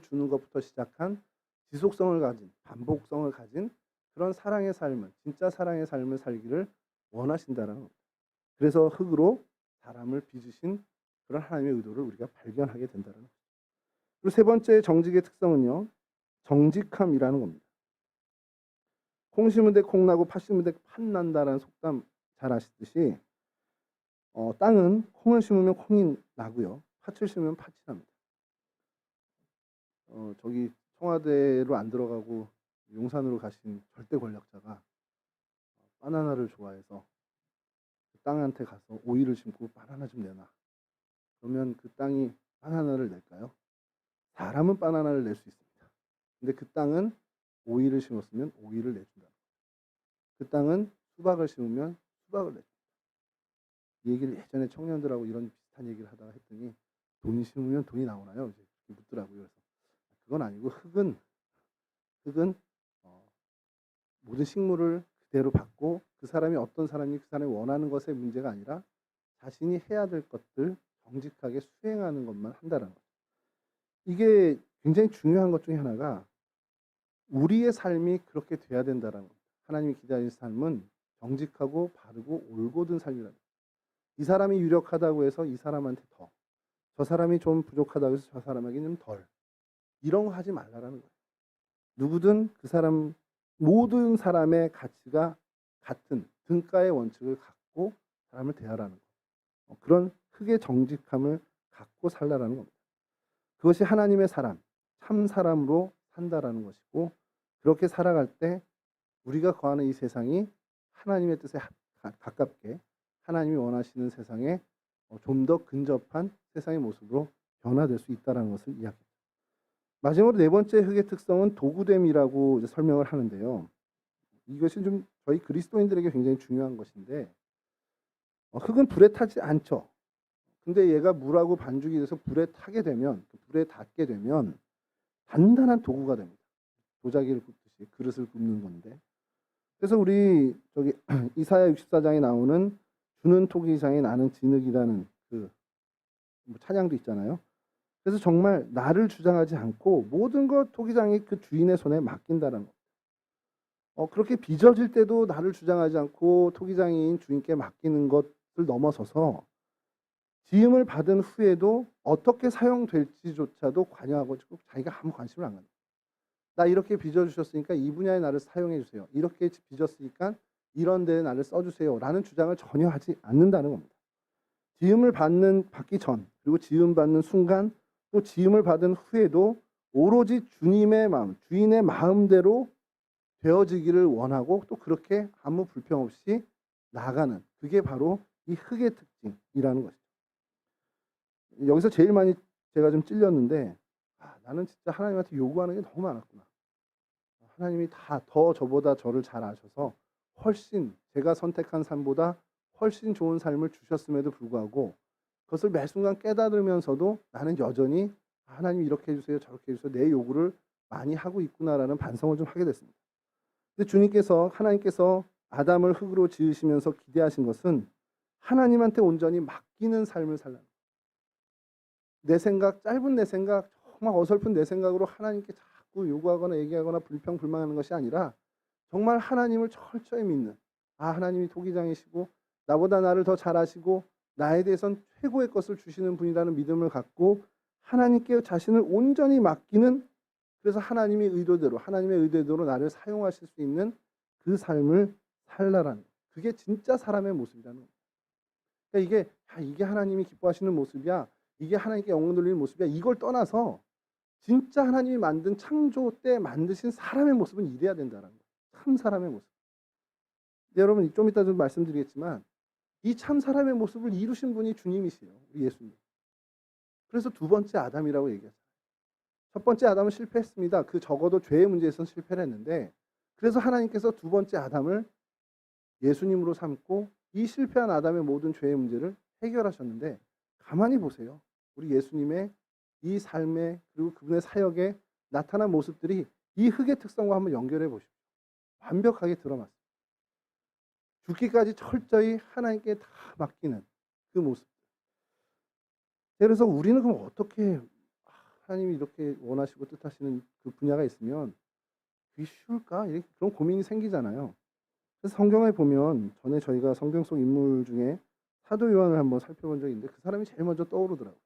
주는 것부터 시작한 지속성을 가진, 반복성을 가진 그런 사랑의 삶을, 진짜 사랑의 삶을 살기를 원하신다는 겁니다. 그래서 흙으로 사람을 빚으신 그런 하나님의 의도를 우리가 발견하게 된다는 거죠. 그리고 세 번째 정직의 특성은요, 정직함이라는 겁니다. 콩 심은 데 콩 나고 팥 심은 데 팥 난다라는 속담 잘 아시듯이 땅은 콩을 심으면 콩이 나고요, 팥을 심으면 팥이 납니다. 저기 청와대로 안 들어가고 용산으로 가신 절대 권력자가 바나나를 좋아해서 그 땅한테 가서 오이를 심고 바나나 좀 내놔. 그러면 그 땅이 바나나를 낼까요? 사람은 바나나를 낼 수 있습니다. 근데 그 땅은 오이를 심었으면 오이를 내준다. 그 땅은 수박을 심으면 수박을 내준다. 이 얘기를 예전에 청년들하고 이런 비슷한 얘기를 하다가 했더니, 돈이 심으면 돈이 나오나요? 이제 묻더라고요. 그래서 그건 아니고 흙은 모든 식물을 그대로 받고 그 사람이 어떤 사람이 그 사람이 원하는 것의 문제가 아니라 자신이 해야 될 것들 정직하게 수행하는 것만 한다는 거죠. 이게 굉장히 중요한 것 중에 하나가 우리의 삶이 그렇게 돼야 된다는 겁니다. 하나님이 기다리는 삶은 정직하고 바르고 올곧은 삶이라는 거예요. 이 사람이 유력하다고 해서 이 사람한테 더, 저 사람이 좀 부족하다고 해서 저 사람에게는 덜, 이런 거 하지 말라라는 거예요. 누구든 그 사람, 모든 사람의 가치가 같은 등가의 원칙을 갖고 사람을 대하라는 거. 그런 흙의 정직함을 갖고 살라라는 겁니다. 그것이 하나님의 사람, 참 사람으로 산다라는 것이고, 그렇게 살아갈 때 우리가 거하는 이 세상이 하나님의 뜻에 가깝게, 하나님이 원하시는 세상에 좀 더 근접한 세상의 모습으로 변화될 수 있다는 것을 이야기합니다. 마지막으로 네 번째 흙의 특성은 도구됨이라고 이제 설명을 하는데요. 이것이 좀 저희 그리스도인들에게 굉장히 중요한 것인데, 흙은 불에 타지 않죠. 근데 얘가 물하고 반죽이 돼서 불에 타게 되면, 불에 닿게 되면 단단한 도구가 됩니다. 도자기를 굽듯이 그릇을 굽는 건데. 그래서 우리 저기 이사야 64장에 나오는 주는 토기장에 나는 진흙이라는 그 찬양도 있잖아요. 그래서 정말 나를 주장하지 않고 모든 것 토기장이 그 주인의 손에 맡긴다는 것. 그렇게 빚어질 때도 나를 주장하지 않고 토기장인 주인께 맡기는 것을 넘어서서 지음을 받은 후에도 어떻게 사용될지조차도 관여하고 자기가 아무 관심을 안 갖는. 나 이렇게 빚어주셨으니까 이 분야에 나를 사용해 주세요. 이렇게 빚었으니까 이런 데에 나를 써주세요. 라는 주장을 전혀 하지 않는다는 겁니다. 지음을 받기 전, 그리고 지음 받는 순간, 또 지음을 받은 후에도 오로지 주님의 마음, 주인의 마음대로 되어지기를 원하고 또 그렇게 아무 불평 없이 나아가는, 그게 바로 이 흑의 특징이라는 것이죠. 여기서 제일 많이 제가 좀 찔렸는데, 나는 진짜 하나님한테 요구하는 게 너무 많았구나. 하나님이 다 더 저보다 저를 잘 아셔서 훨씬 제가 선택한 삶보다 훨씬 좋은 삶을 주셨음에도 불구하고 그것을 매 순간 깨달으면서도 나는 여전히 하나님 이렇게 해주세요, 저렇게 해주세요, 내 요구를 많이 하고 있구나라는 반성을 좀 하게 됐습니다. 근데 하나님께서 아담을 흙으로 지으시면서 기대하신 것은 하나님한테 온전히 맡기는 삶을 살라는 거예요. 내 생각, 짧은 내 생각, 정말 어설픈 내 생각으로 하나님께 자꾸 요구하거나 얘기하거나 불평불만하는 것이 아니라 정말 하나님을 철저히 믿는, 하나님이 토기장이시고 나보다 나를 더 잘 아시고 나에 대해선 최고의 것을 주시는 분이라는 믿음을 갖고 하나님께 자신을 온전히 맡기는, 그래서 하나님의 의도대로 나를 사용하실 수 있는 그 삶을 살라라는, 그게 진짜 사람의 모습이라는 거예요. 그러니까 이게 하나님이 기뻐하시는 모습이야, 이게 하나님께 영광 돌리는 모습이야, 이걸 떠나서 진짜 하나님이 만든 창조 때 만드신 사람의 모습은 이래야 된다는 거예요. 참 사람의 모습. 여러분 좀 이따 좀 말씀드리겠지만 이 참 사람의 모습을 이루신 분이 주님이시에요. 우리 예수님. 그래서 두 번째 아담이라고 얘기하죠. 첫 번째 아담은 실패했습니다. 그 적어도 죄의 문제에서는 실패를 했는데, 그래서 하나님께서 두 번째 아담을 예수님으로 삼고 이 실패한 아담의 모든 죄의 문제를 해결하셨는데, 가만히 보세요. 우리 예수님의 이 삶에, 그리고 그분의 사역에 나타난 모습들이 이 흑의 특성과 한번 연결해 보십시오. 완벽하게 드러났습니다. 죽기까지 철저히 하나님께 다 맡기는 그 모습. 그래서 우리는 그럼 어떻게, 하나님이 이렇게 원하시고 뜻하시는 그 분야가 있으면 그게 쉬울까? 그런 고민이 생기잖아요. 그래서 성경에 보면, 전에 저희가 성경 속 인물 중에 사도 요한을 한번 살펴본 적이 있는데 그 사람이 제일 먼저 떠오르더라고요.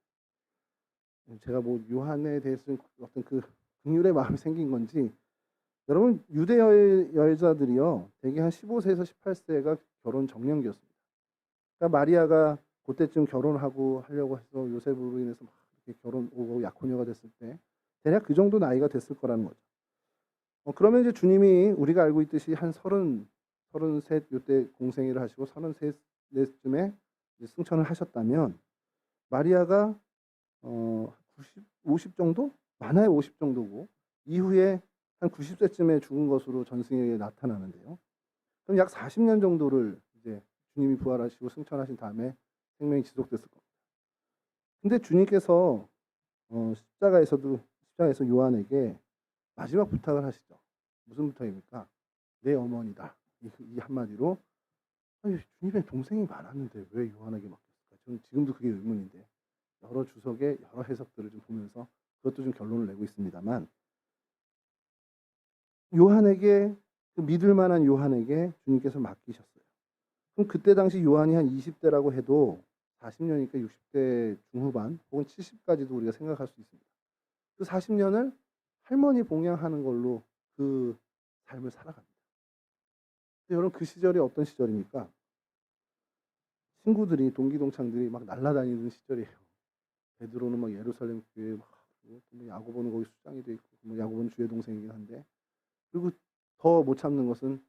제가 뭐 요한에 대해서 어떤 그 긍휼의 마음이 생긴 건지, 여러분 유대 여자들이요 대개 한 15세에서 18세가 결혼 정년기였습니다. 그러니까 마리아가 그때쯤 결혼하고 하려고 해서 요셉으로 인해서 막 이렇게 결혼 오고 약혼녀가 됐을 때 대략 그 정도 나이가 됐을 거라는 거죠. 그러면 이제 주님이 우리가 알고 있듯이 한 33 요때 공생애를 하시고 33쯤에 승천을 하셨다면, 마리아가 50 정도? 많아야 50 정도고 이후에 한 90세쯤에 죽은 것으로 전승에게 나타나는데요. 그럼 약 40년 정도를 이제 주님이 부활하시고 승천하신 다음에 생명이 지속됐을 겁니다. 근데 주님께서 십자가에서 요한에게 마지막 부탁을 하시죠. 무슨 부탁입니까? 내 어머니다. 이 한마디로, 주님의 동생이 많았는데 왜 요한에게 맡겼을까? 저는 지금도 그게 의문인데, 여러 주석의 여러 해석들을 좀 보면서 그것도 좀 결론을 내고 있습니다만, 요한에게, 그 믿을 만한 요한에게 주님께서 맡기셨어요. 그럼 그때 당시 요한이 한 20대라고 해도 40년이니까 60대 중후반 혹은 70까지도 우리가 생각할 수 있습니다. 그 40년을 할머니 봉양하는 걸로 그 삶을 살아갑니다. 여러분 그 시절이 어떤 시절입니까? 친구들이, 동기동창들이 막 날아다니는 시절이에요. 베드로는 막 예루살렘 교회 막, 야고보는 거기 수장이 돼 있고, 야고보는 주의 동생이긴 한데, 그리고 더 못 참는 것은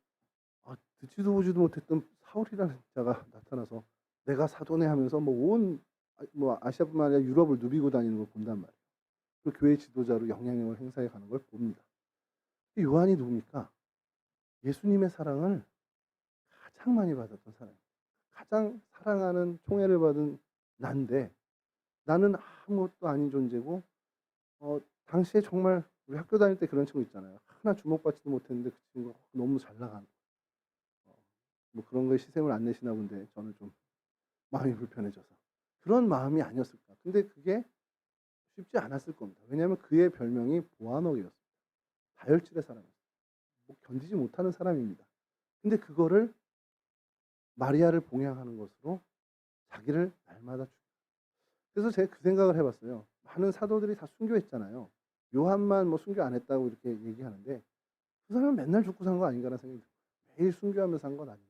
듣지도 보지도 못했던 사울이라는 자가 나타나서 내가 사도네 하면서 온 아시아뿐만 아니라 유럽을 누비고 다니는 걸 본단 말이에요. 그 교회 지도자로 영향력을 행사해 가는 걸 봅니다. 요한이 누굽니까? 예수님의 사랑을 가장 많이 받았던 사람, 가장 사랑하는 총애를 받은 난데, 나는 아무것도 아닌 존재고, 당시에 정말 우리 학교 다닐 때 그런 친구 있잖아요. 하나 주목받지도 못했는데 그 친구가 너무 잘 나가는, 뭐 그런 거에 시샘을 안 내시나 본데 저는 좀 마음이 불편해져서 그런 마음이 아니었을까. 근데 그게 쉽지 않았을 겁니다. 왜냐하면 그의 별명이 보아너기였습니다. 다혈질의 사람이었어요. 견디지 못하는 사람입니다. 근데 그거를 마리아를 봉양하는 것으로 자기를 날마다 죽여요. 그래서 제가 그 생각을 해봤어요. 많은 사도들이 다 순교했잖아요. 요한만 뭐 순교 안 했다고 이렇게 얘기하는데 그 사람은 맨날 죽고 산 거 아닌가라는 생각이 들어요. 매일 순교하면서 산 건 아닌가.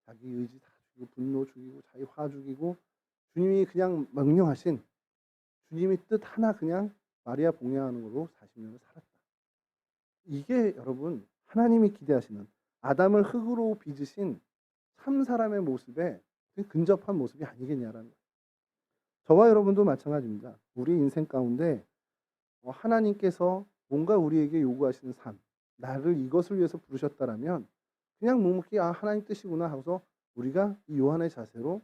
자기 의지 다 죽이고 분노 죽이고 자기 화 죽이고 주님이 그냥 명령하신 주님의 뜻 하나 그냥 마리아 봉양하는 걸로 40년을 살았다. 이게 여러분 하나님이 기대하시는 아담을 흙으로 빚으신 참 사람의 모습에 근접한 모습이 아니겠냐라는 거예요. 저와 여러분도 마찬가지입니다. 우리 인생 가운데 하나님께서 뭔가 우리에게 요구하시는 삶, 나를 이것을 위해서 부르셨다라면 그냥 묵묵히 아 하나님 뜻이구나 하고서 우리가 이 요한의 자세로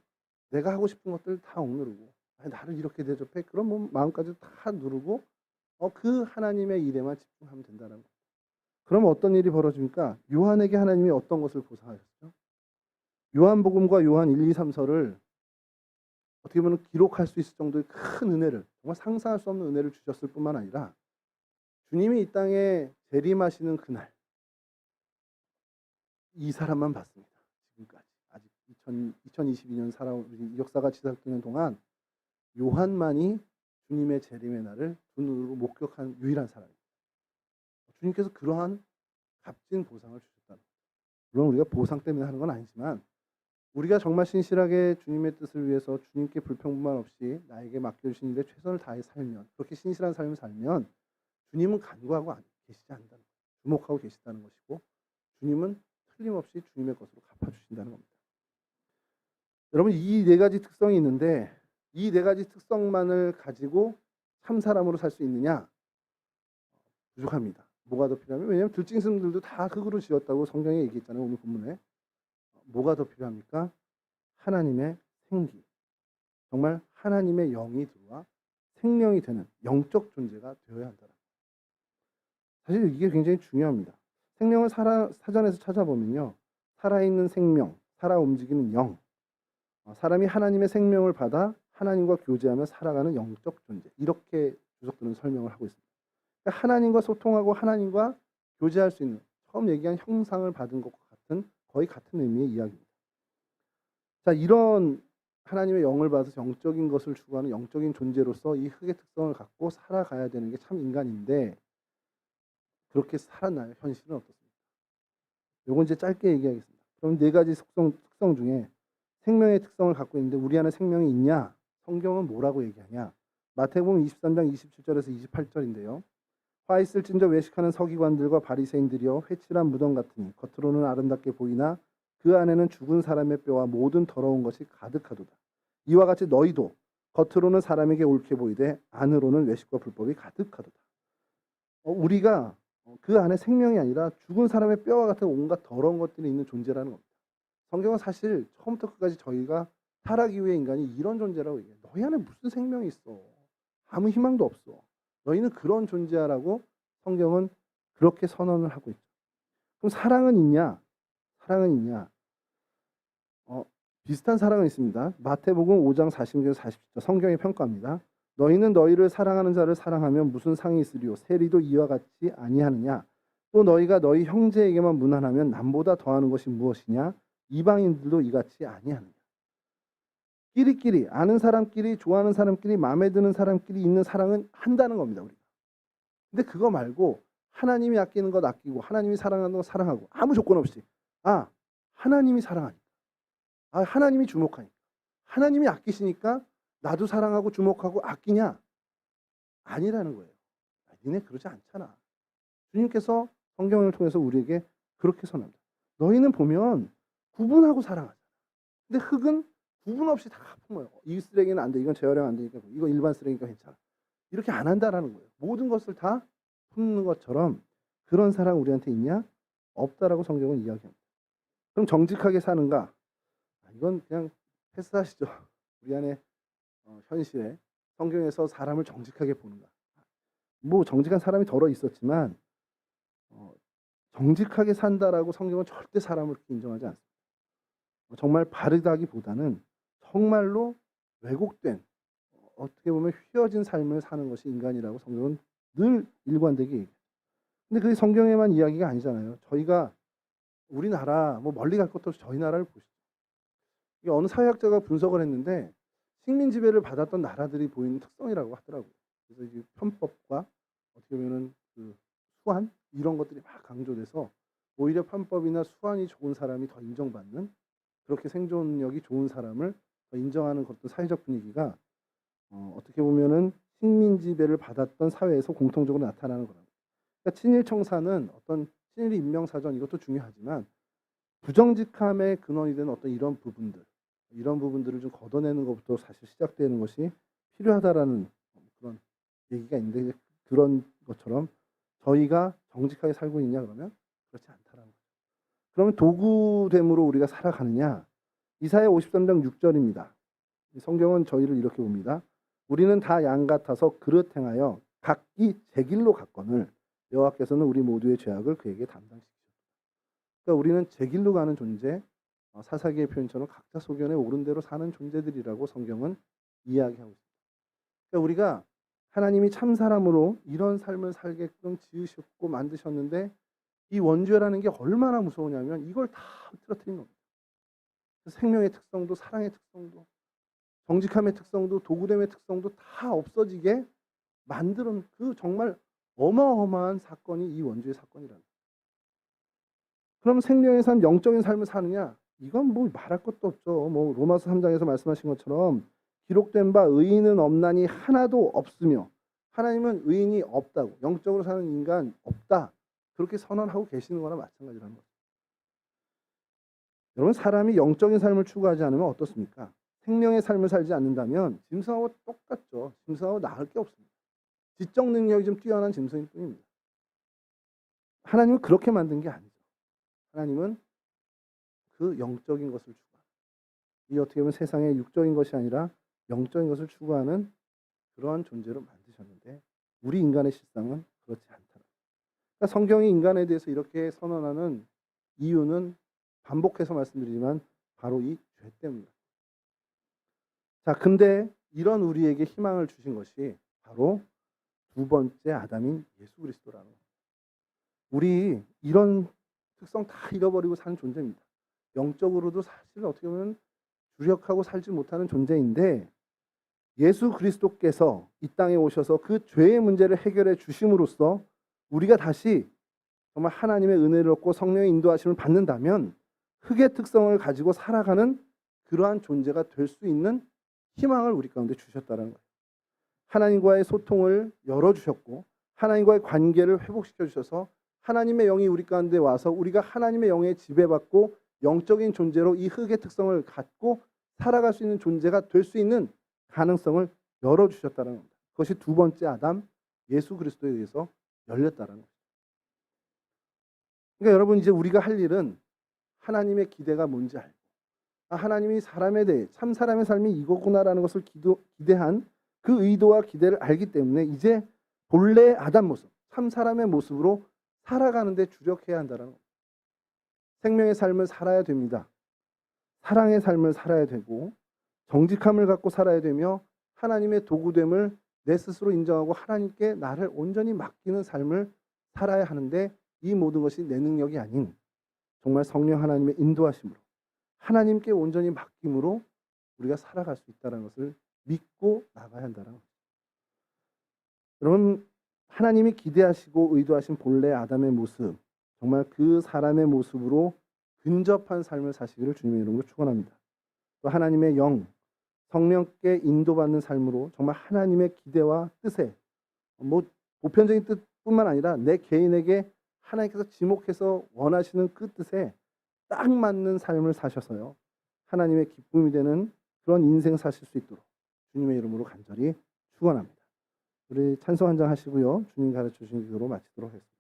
내가 하고 싶은 것들 다 억누르고 나를 이렇게 대접해 그런 마음까지 다 누르고 그 하나님의 일에만 집중하면 된다는 거예요. 그럼 어떤 일이 벌어집니까? 요한에게 하나님이 어떤 것을 보상하셨죠? 요한복음과 요한 1, 2, 3서를 어떻게 보면 기록할 수 있을 정도의 큰 은혜를 정말 상상할 수 없는 은혜를 주셨을 뿐만 아니라 주님이 이 땅에 재림하시는 그날 이 사람만 봤습니다. 지금까지 아직 2022년 살아온 역사가 지속되는 동안 요한만이 주님의 재림의 날을 두 눈으로 목격한 유일한 사람입니다. 주님께서 그러한 값진 보상을 주셨다는 거예요. 물론 우리가 보상 때문에 하는 건 아니지만 우리가 정말 신실하게 주님의 뜻을 위해서 주님께 불평분만 없이 나에게 맡겨주신 일에 최선을 다해 살면 그렇게 신실한 삶을 살면 주님은 간구하고 계시지 않는다는 거예요. 주목하고 계시다는 것이고 주님은 틀림없이 주님의 것으로 갚아주신다는 겁니다. 여러분 이 네 가지 특성이 있는데 이 네 가지 특성만을 가지고 참 사람으로 살 수 있느냐? 부족합니다. 뭐가 더 필요하면 왜냐하면 들짐승들도 다 흙으로 지었다고 성경에 얘기했잖아요. 오늘 본문에. 뭐가 더 필요합니까? 하나님의 생기. 정말 하나님의 영이 들어와 생명이 되는 영적 존재가 되어야 한다. 사실 이게 굉장히 중요합니다. 생명을 사전에서 찾아보면요. 살아있는 생명, 살아 움직이는 영. 사람이 하나님의 생명을 받아 하나님과 교제하며 살아가는 영적 존재. 이렇게 주석들은 설명을 하고 있습니다. 그러니까 하나님과 소통하고 하나님과 교제할 수 있는 처음 얘기한 형상을 받은 것과 같은 거의 같은 의미의 이야기입니다. 자, 이런 하나님의 영을 받아서 영적인 것을 추구하는 영적인 존재로서 이 흙의 특성을 갖고 살아가야 되는 게 참 인간인데 그렇게 살았나요? 현실은 어떻습니까? 요건 이제 짧게 얘기하겠습니다. 그럼 네 가지 특성 중에 생명의 특성을 갖고 있는데 우리 안에 생명이 있냐? 성경은 뭐라고 얘기하냐? 마태복음 23장 27절에서 28절인데요. 화 있을진저 외식하는 서기관들과 바리새인들이여 회칠한 무덤 같으니 겉으로는 아름답게 보이나 그 안에는 죽은 사람의 뼈와 모든 더러운 것이 가득하도다. 이와 같이 너희도 겉으로는 사람에게 옳게 보이되 안으로는 외식과 불법이 가득하도다. 우리가 그 안에 생명이 아니라 죽은 사람의 뼈와 같은 온갖 더러운 것들이 있는 존재라는 겁니다. 성경은 사실 처음부터 끝까지 저희가 타락 이후의 인간이 이런 존재라고 얘기해요. 너희 안에 무슨 생명이 있어. 아무 희망도 없어. 너희는 그런 존재라고 성경은 그렇게 선언을 하고 있죠. 그럼 사랑은 있냐? 사랑은 있냐? 비슷한 사랑은 있습니다. 마태복음 5장 40절에서 40절 성경의 평가입니다. 너희는 너희를 사랑하는 자를 사랑하면 무슨 상이 있으리요? 세리도 이와 같이 아니하느냐? 또 너희가 너희 형제에게만 무난하면 남보다 더하는 것이 무엇이냐? 이방인들도 이같이 아니하느냐? 끼리끼리 아는 사람끼리 좋아하는 사람끼리 마음에 드는 사람끼리 있는 사랑은 한다는 겁니다. 우리가. 근데 그거 말고 하나님이 아끼는 것 아끼고 하나님이 사랑하는 것 사랑하고 아무 조건 없이 하나님이 사랑하니까 하나님이 주목하니까 하나님이 아끼시니까 나도 사랑하고 주목하고 아끼냐? 아니라는 거예요. 니네 그러지 않잖아. 주님께서 성경을 통해서 우리에게 그렇게 선언합니다. 너희는 보면 구분하고 사랑하잖아. 근데 흙은 구분 없이 다 품어요. 이 쓰레기는 안 돼. 이건 재활용 안 되니까 이거 일반 쓰레기니까 괜찮아. 이렇게 안 한다라는 거예요. 모든 것을 다 품는 것처럼 그런 사랑 우리한테 있냐? 없다라고 성경은 이야기합니다. 그럼 정직하게 사는가? 이건 그냥 패스하시죠. 우리 안에 현실에 성경에서 사람을 정직하게 보는가? 뭐 정직한 사람이 덜어 있었지만 정직하게 산다라고 성경은 절대 사람을 인정하지 않습니다. 정말 바르다기보다는 정말로 왜곡된 어떻게 보면 휘어진 삶을 사는 것이 인간이라고 성경은 늘 일관되게 얘기해요. 근데 그게 성경에만 이야기가 아니잖아요. 저희가 우리나라 뭐 멀리 갈 것도 없이 저희 나라를 보시죠. 이게 어느 사회학자가 분석을 했는데 식민 지배를 받았던 나라들이 보이는 특성이라고 하더라고요. 그래서 이게 편법과 어떻게 어떻게 보면은 그 수완 이런 것들이 막 강조돼서 오히려 편법이나 수완이 좋은 사람이 더 인정받는, 그렇게 생존력이 좋은 사람을 더 인정하는 어떤 사회적 분위기가 어떻게 보면은 식민지배를 받았던 사회에서 공통적으로 나타나는 거랍니다. 그러니까 친일 청사는 어떤 친일 인명사전 이것도 중요하지만 부정직함의 근원이 되는 어떤 이런 부분들을 좀 걷어내는 것부터 사실 시작되는 것이 필요하다라는 그런 얘기가 있는데, 그런 것처럼 저희가 정직하게 살고 있냐 그러면 그렇지 않다라는 거죠. 그러면 도구됨으로 우리가 살아가느냐? 이사야 53장 6절입니다. 성경은 저희를 이렇게 봅니다. 우리는 다 양 같아서 그릇 행하여 각기 제 길로 갔거늘 여호와께서는 우리 모두의 죄악을 그에게 담당시키셨다. 그러니까 우리는 제 길로 가는 존재, 사사기의 표현처럼 각자 소견에 옳은 대로 사는 존재들이라고 성경은 이야기하고 있습니다. 그러니까 우리가 하나님이 참 사람으로 이런 삶을 살게끔 지으셨고 만드셨는데, 이 원죄라는 게 얼마나 무서우냐면 이걸 다 흐트러뜨린 겁니다. 생명의 특성도, 사랑의 특성도, 정직함의 특성도, 도구됨의 특성도 다 없어지게 만드는 그 정말 어마어마한 사건이 이 원죄의 사건이라는 거예요. 그럼 생명의 삶, 영적인 삶을 사느냐? 이건 뭐 말할 것도 없죠. 뭐 로마서 3장에서 말씀하신 것처럼 기록된 바 의인은 없나니 하나도 없으며, 하나님은 의인이 없다고, 영적으로 사는 인간 없다, 그렇게 선언하고 계시는 거나 마찬가지라는 거죠. 여러분, 사람이 영적인 삶을 추구하지 않으면 어떻습니까? 생명의 삶을 살지 않는다면 짐승하고 똑같죠. 짐승하고 나을 게 없습니다. 지적 능력이 좀 뛰어난 짐승일 뿐입니다. 하나님은 그렇게 만든 게 아니죠. 하나님은 그 영적인 것을 추구하는, 이 어떻게 보면 세상의 육적인 것이 아니라 영적인 것을 추구하는 그러한 존재로 만드셨는데, 우리 인간의 실상은 그렇지 않다. 그러니까 성경이 인간에 대해서 이렇게 선언하는 이유는 반복해서 말씀드리지만 바로 이 죄 때문입니다. 자, 근데 이런 우리에게 희망을 주신 것이 바로 두 번째 아담인 예수 그리스도라는 겁니다. 우리 이런 특성 다 잃어버리고 사는 존재입니다. 영적으로도 사실 어떻게 보면 주력하고 살지 못하는 존재인데, 예수 그리스도께서 이 땅에 오셔서 그 죄의 문제를 해결해 주심으로써 우리가 다시 정말 하나님의 은혜를 얻고 성령의 인도하심을 받는다면 흙의 특성을 가지고 살아가는 그러한 존재가 될 수 있는 희망을 우리 가운데 주셨다는 거예요. 하나님과의 소통을 열어주셨고 하나님과의 관계를 회복시켜 주셔서 하나님의 영이 우리 가운데 와서 우리가 하나님의 영에 지배받고 영적인 존재로 이 흙의 특성을 갖고 살아갈 수 있는 존재가 될 수 있는 가능성을 열어주셨다는 겁니다. 그것이 두 번째 아담 예수 그리스도에 의해서 열렸다는 거죠. 그러니까 여러분, 이제 우리가 할 일은 하나님의 기대가 뭔지 알고, 하나님이 사람에 대해 참 사람의 삶이 이거구나라는 것을 기대한 그 의도와 기대를 알기 때문에 이제 본래 아담 모습, 참 사람의 모습으로 살아가는 데 주력해야 한다는 겁니다. 생명의 삶을 살아야 됩니다. 사랑의 삶을 살아야 되고 정직함을 갖고 살아야 되며 하나님의 도구됨을 내 스스로 인정하고 하나님께 나를 온전히 맡기는 삶을 살아야 하는데, 이 모든 것이 내 능력이 아닌 정말 성령 하나님의 인도하심으로 하나님께 온전히 맡김으로 우리가 살아갈 수 있다는 것을 믿고 나가야 한다는 거죠. 여러분, 하나님이 기대하시고 의도하신 본래 아담의 모습, 정말 그 사람의 모습으로 근접한 삶을 사시기를 주님의 이름으로 축원합니다. 또 하나님의 영, 성령께 인도받는 삶으로 정말 하나님의 기대와 뜻에, 뭐 보편적인 뜻뿐만 아니라 내 개인에게 하나님께서 지목해서 원하시는 그 뜻에 딱 맞는 삶을 사셔서요, 하나님의 기쁨이 되는 그런 인생 사실 수 있도록 주님의 이름으로 간절히 축원합니다. 우리 찬송 한 장 하시고요, 주님 가르쳐 주신 기도로 마치도록 하겠습니다.